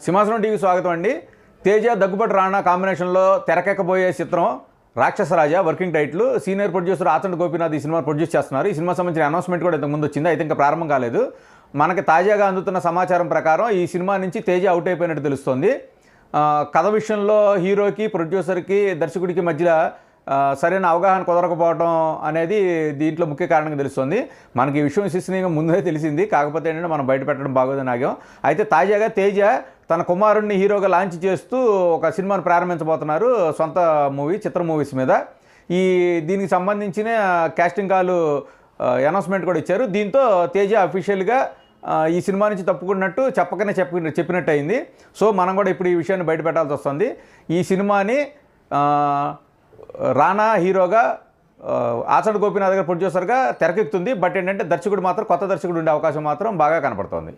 సింహాసనం టీవీ స్వాగతం అండి. తేజ దగ్గుబాటి రాణా కాంబినేషన్లో తెరకెక్కబోయే చిత్రం Rakshasaraja. Working title. Senior producer ఆచండ్ గోపీనాథ్ ఈ సినిమా ప్రొడ్యూస్ చేస్తున్నారు. ఈ సినిమా సంబంధించిన అనౌన్స్మెంట్ కూడా ఇంతకు ముందు వచ్చింది, అయితే ఇంకా ప్రారంభం కాలేదు. మనకి తాజాగా అందుతున్న సమాచారం ప్రకారం ఈ సినిమా నుంచి తేజ అవుట్ అయిపోయినట్టు తెలుస్తోంది. కథ విషయంలో హీరోకి, ప్రొడ్యూసర్కి, దర్శకుడికి మధ్య సరైన అవగాహన కుదరకపోవడం అనేది దీంట్లో ముఖ్య కారణంగా తెలుస్తుంది. మనకి ఈ విషయం విశ్వసనీయంగా ముందే తెలిసింది, కాకపోతే ఏంటంటే మనం బయట పెట్టడం బాగోదని ఆగాం. అయితే తాజాగా తేజ తన కుమారుడిని హీరోగా లాంచ్ చేస్తూ ఒక సినిమాను ప్రారంభించబోతున్నారు, సొంత చిత్ర మూవీస్ మీద. దీనికి సంబంధించిన కాస్టింగ్ కాల్ అనౌన్స్మెంట్ కూడా ఇచ్చారు. దీంతో తేజ అఫీషియల్గా ఈ సినిమా నుంచి తప్పుకున్నట్టు చెప్పినట్టు అయింది. సో మనం కూడా ఇప్పుడు ఈ విషయాన్ని బయట పెట్టాల్సి వస్తుంది. ఈ సినిమాని రానా హీరోగా, ఆచండ్ గోపీనాథ్ గారు ప్రొడ్యూసర్గా తెరకెక్కుతుంది. బట్ ఏంటంటే దర్శకుడు మాత్రం కొత్త దర్శకుడు ఉండే అవకాశం మాత్రం బాగా కనపడుతోంది.